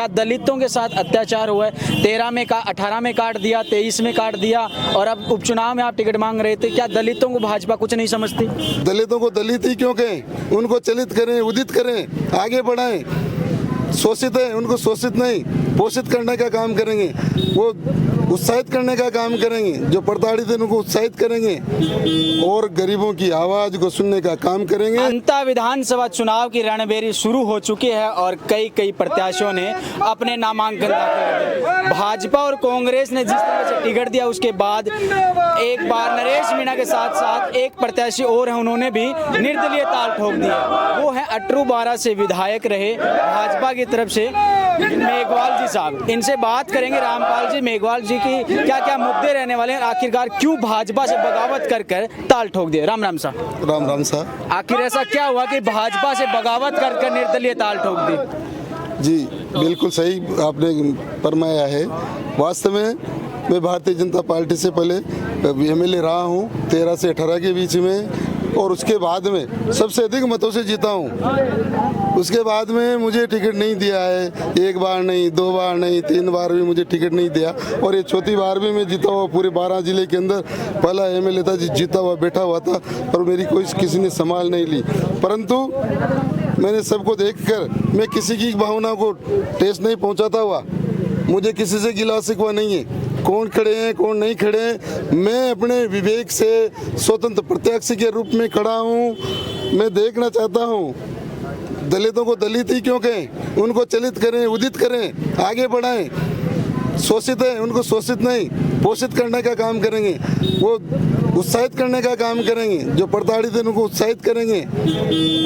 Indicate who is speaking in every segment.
Speaker 1: क्या दलितों के साथ अत्याचार हुआ है? 13 में का 18 में काट दिया, 23 में काट दिया और अब उपचुनाव में आप टिकट मांग रहे थे। क्या दलितों को भाजपा कुछ नहीं समझती?
Speaker 2: दलितों को दलित ही क्यों कहें? उनको चलित करें, उदित करें, आगे बढ़ाएं। शोषित है उनको शोषित नहीं, पोषित करने का काम करेंगे, वो उत्साहित करने का काम करेंगे। जो प्रताड़ित है उनको उत्साहित करेंगे और गरीबों की आवाज को सुनने का काम करेंगे।
Speaker 1: अंता विधानसभा चुनाव की रणभेरी शुरू हो चुकी है और कई प्रत्याशियों ने अपने नामांकन दाखिल किए। भाजपा और कांग्रेस ने जिस तरह से टिकट दिया उसके बाद एक बार नरेश मीणा के साथ साथ एक प्रत्याशी और है, उन्होंने भी निर्दलीय ताल ठोक दिया। वो है अटरूबारा से विधायक रहे भाजपा की तरफ से मेघवाल जी साहब। इनसे बात करेंगे रामपाल जी मेघवाल जी की क्या क्या मुद्दे रहने वाले हैं, आखिरकार क्यों भाजपा से बगावत कर ताल ठोक दिए। राम राम साहब।
Speaker 2: राम राम साहब।
Speaker 1: आखिर ऐसा क्या हुआ कि भाजपा से बगावत कर निर्दलीय ताल ठोक दी?
Speaker 2: जी बिल्कुल सही आपने फरमाया है। वास्तव में मैं भारतीय जनता पार्टी से पहले एमएलए रहा हूँ 13 से 18 के बीच में, और उसके बाद में सबसे अधिक मतों से जीता हूँ। उसके बाद में मुझे टिकट नहीं दिया है, एक बार नहीं, 2 बार नहीं, 3 बार भी मुझे टिकट नहीं दिया, और ये चौथी बार भी मैं जीता हुआ पूरे 12 जिले के अंदर पहला एमएलए था जीता हुआ बैठा हुआ था, और मेरी कोई किसी ने संभाल नहीं ली। परंतु मैंने सबको देखकर मैं किसी की भावना को ठेस नहीं पहुंचाता हुआ, मुझे किसी से गिला शिकवा नहीं है। कौन खड़े हैं कौन नहीं खड़े हैं, मैं अपने विवेक से स्वतंत्र प्रत्याशी के रूप में खड़ा हूं। मैं देखना चाहता हूं दलितों को दलित ही क्यों कहें? उनको चलित करें, उदित करें, आगे बढ़ाएं। शोषित है उनको शोषित नहीं, पोषित करने का काम करेंगे, वो उत्साहित करने का काम करेंगे। जो प्रताड़ित है उनको उत्साहित करेंगे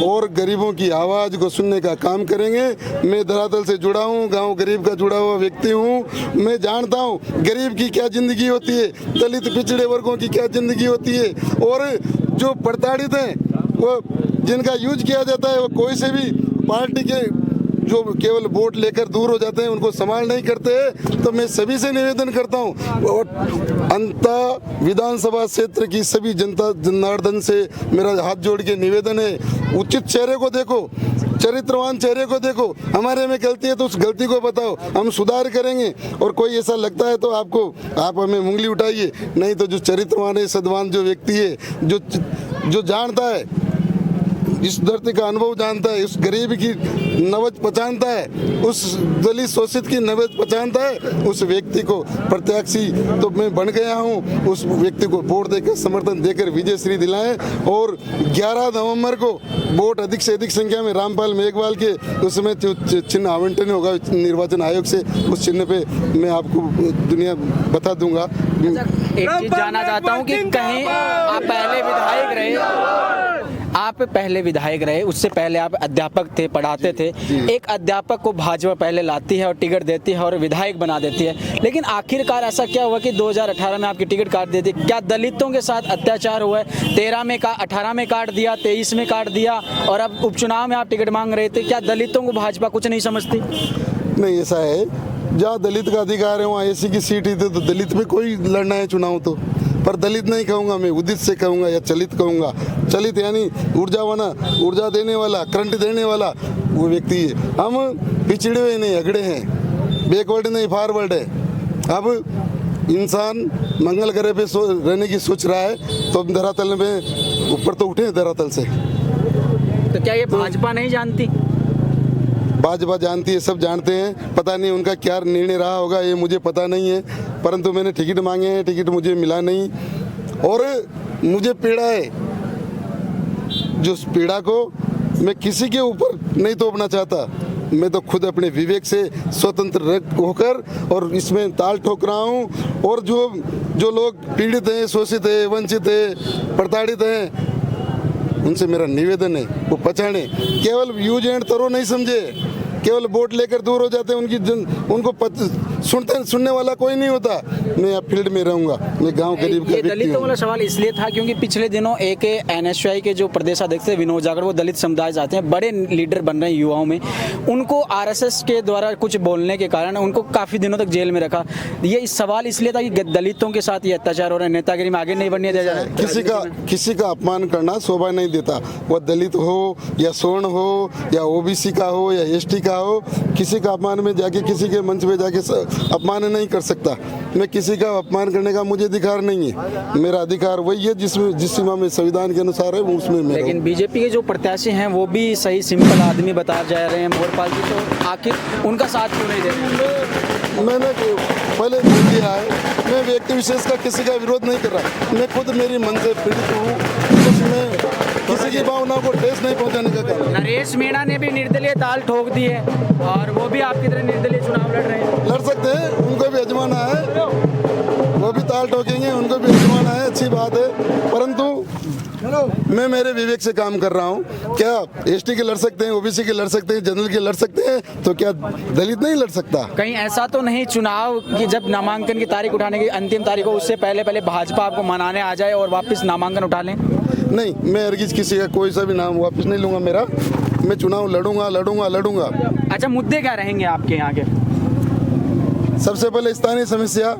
Speaker 2: और गरीबों की आवाज को सुनने का काम करेंगे। मैं धरातल से जुड़ा हूँ, गांव गरीब का जुड़ा हुआ व्यक्ति हूँ। मैं जानता हूँ गरीब की क्या जिंदगी होती है, दलित पिछड़े वर्गों की क्या जिंदगी होती है, और जो प्रताड़ित हैं वो जिनका यूज किया जाता है, वो कोई से भी पार्टी के जो केवल वोट लेकर दूर हो जाते हैं, उनको संभाल नहीं करते। तो मैं सभी से निवेदन करता हूं और अंता विधानसभा क्षेत्र की सभी जनता जनार्दन से मेरा हाथ जोड़ के निवेदन है, उचित चेहरे को देखो, चरित्रवान चेहरे को देखो। हमारे में गलती है तो उस गलती को बताओ, हम सुधार करेंगे। और कोई ऐसा लगता है तो आप हमें उंगली उठाइए, नहीं तो जो चरित्रवान है, सद्वान जो व्यक्ति है, जो जानता है, इस धरती का अनुभव जानता है, उस गरीब की नब्ज पहचानता है, उस दलित शोषित की नब्ज पहचानता है, उस व्यक्ति को प्रत्याशी तो मैं बन गया हूं, उस व्यक्ति को वोट देकर समर्थन देकर विजय श्री दिलाएं। और 11 नवंबर को वोट अधिक से अधिक संख्या में रामपाल मेघवाल के उसमें चिन्ह आवंटन होगा निर्वाचन आयोग से, उस चिन्ह पे मैं आपको दुनिया बता दूंगा।
Speaker 1: एक चीज जानना चाहता हूँ कि कहीं आप पहले विधायक रहे, उससे पहले आप अध्यापक थे, पढ़ाते थे। एक अध्यापक को भाजपा पहले लाती है और टिकट देती है और विधायक बना देती है, लेकिन आखिरकार ऐसा क्या हुआ कि 2018 में आपकी टिकट काट देती? क्या दलितों के साथ अत्याचार हुआ है? 13 में का 18 में काट दिया, 23 में काट दिया और अब उपचुनाव में आप टिकट मांग रहे थे। क्या दलितों को भाजपा कुछ नहीं समझती?
Speaker 2: नहीं, ऐसा है, जहाँ दलित का अधिकार है वहाँ एसी की सीट ही तो दलित में कोई लड़ना है चुनाव तो। पर दलित नहीं कहूँगा मैं, उदित से कहूँगा या चलित कहूँगा। चलित यानी ऊर्जा देने वाला, करंट देने वाला वो व्यक्ति है। हम पिछड़े हुए नहीं, अगड़े हैं, बैकवर्ड नहीं फॉरवर्ड है। अब इंसान मंगल ग्रह पे रहने की सोच रहा है तो अब धरातल में ऊपर तो उठे धरातल से।
Speaker 1: तो क्या ये भाजपा नहीं जानती?
Speaker 2: भाजपा जानती है, सब जानते हैं। पता नहीं उनका क्या निर्णय रहा होगा, ये मुझे पता नहीं है, परंतु मैंने टिकट मांगे हैं, टिकट मुझे मिला नहीं और मुझे पीड़ा है। जो पीड़ा को मैं किसी के ऊपर नहीं थोपना चाहता, मैं तो खुद अपने विवेक से स्वतंत्र होकर और इसमें ताल ठोक रहा हूँ। और जो लोग पीड़ित हैं, शोषित है, वंचित है, प्रताड़ित हैं, उनसे मेरा निवेदन है वो पहचाने, केवल यूज एंड थ्रो नहीं समझे। केवल वोट लेकर दूर हो जाते हैं, उनको सुनने वाला कोई नहीं होता। मैं अब फील्ड में रहूंगा, मैं गांव गरीब का
Speaker 1: ये
Speaker 2: व्यक्ति
Speaker 1: दलितों
Speaker 2: हूँ।
Speaker 1: वाला सवाल इसलिए था क्योंकि पिछले दिनों एक एनएसयूआई के जो प्रदेशाध्यक्ष थे विनोद जाखड़, वो दलित समुदाय से आते हैं, बड़े लीडर बन रहे हैं युवाओं में, उनको आरएसएस के द्वारा कुछ बोलने के कारण उनको काफी दिनों तक जेल में रखा। ये इस सवाल इसलिए था कि दलितों के साथ ये अत्याचार हो रहा है, नेतागिरी में आगे नहीं बढ़ने दिया जा रहा है।
Speaker 2: किसी का अपमान करना शोभा नहीं देता, वह दलित हो या स्वर्ण हो या ओबीसी का हो या एसटी का हो, किसी का अपमान में जाके किसी के मंच पे जाके अपमान नहीं कर सकता। मैं किसी का अपमान करने का मुझे अधिकार नहीं है। मेरा अधिकार वही है जिस सीमा में संविधान के अनुसार है, वो उसमें मैं
Speaker 1: लेकिन बीजेपी के जो प्रत्याशी हैं वो भी सही सिंपल आदमी बताए जा रहे हैं मोरपाल जी, तो आखिर उनका साथ क्यों नहीं दे रहे?
Speaker 2: मैंने पहले बोल दिया है, मैं व्यक्ति विशेष का किसी का विरोध नहीं कर रहा। मैं खुद मेरी मन से पीड़ित हूँ, मैं किसी की भावना को ठेस नहीं पहुँचाने का काम।
Speaker 1: नरेश मीणा ने भी निर्दलीय ताल ठोक दी है और वो भी आपकी तरह निर्दलीय चुनाव लड़ रहे हैं।
Speaker 2: लड़ सकते हैं, उनको भी आजमाना है, वो भी ताल ठोकेंगे, उनको भी आजमाना है, अच्छी बात है। परंतु मैं मेरे विवेक से काम कर रहा हूँ। क्या एसटी के लड़ सकते हैं, ओबीसी के लड़ सकते हैं, जनरल के लड़ सकते हैं, तो क्या दलित नहीं लड़ सकता?
Speaker 1: कहीं ऐसा तो नहीं चुनाव की जब नामांकन की तारीख उठाने की अंतिम तारीख हो, उससे पहले पहले भाजपा आपको मनाने आ जाए और वापस नामांकन उठा लें?
Speaker 2: नहीं, मैं हरगिज किसी का कोई सा भी नाम वापस नहीं लूँगा मेरा। मैं चुनाव लड़ूंगा।
Speaker 1: अच्छा, मुद्दे क्या रहेंगे आपके यहाँ के?
Speaker 2: सबसे पहले स्थानीय समस्या,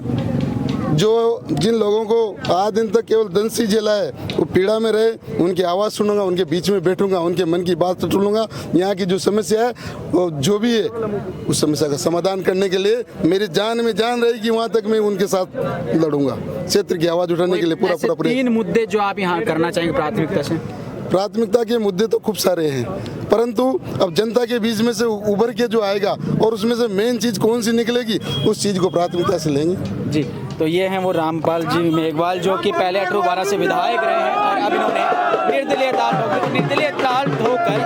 Speaker 2: जो जिन लोगों को आज दिन तक केवल दंश ही झेला है, वो पीड़ा में रहे, उनकी आवाज़ सुनूंगा, उनके बीच में बैठूंगा, उनके मन की बात सुनूंगा। यहाँ की जो समस्या है वो जो भी है, उस समस्या का समाधान करने के लिए मेरी जान में जान रहेगी, वहाँ तक मैं उनके साथ लड़ूंगा। क्षेत्र की आवाज़ उठाने के लिए पूरा प्रयास।
Speaker 1: 3 मुद्दे जो आप यहाँ करना चाहेंगे प्राथमिकता से?
Speaker 2: प्राथमिकता के मुद्दे तो खूब सारे हैं, परंतु अब जनता के बीच में से उभर के जो आएगा और उसमें से मेन चीज़ कौन सी निकलेगी, उस चीज़ को प्राथमिकता से लेंगे।
Speaker 1: जी, तो ये हैं वो रामपाल जी मेघवाल, जो कि पहले 1812 से विधायक रहे हैं और अब इन्होंने निर्दलीय ताल ठोकर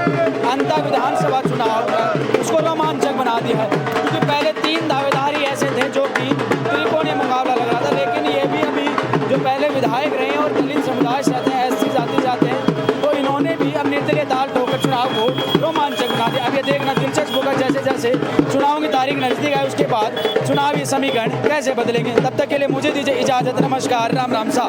Speaker 1: अंता विधानसभा चुनाव उसको रोमांचक बना दिया है। क्योंकि पहले 3 दावेदार ही ऐसे थे जो कि त्रिकोणीय मुकाबला लग रहा था, लेकिन ये भी अभी जो पहले विधायक रहे हैं और दलित समुदाय से आते हैं, एससी जाते हैं, तो इन्होंने भी अब निर्दलीय ताल ठोकर चुनाव को रोमांचक बना दिया। अब ये देखना दिलचस्प होगा जैसे जैसे चुनाव की तारीख नजदीक आए उसके बाद चुनावी समीकरण कैसे बदलेंगे। तब तक के लिए मुझे दीजिए इजाजत, नमस्कार, राम राम साहब।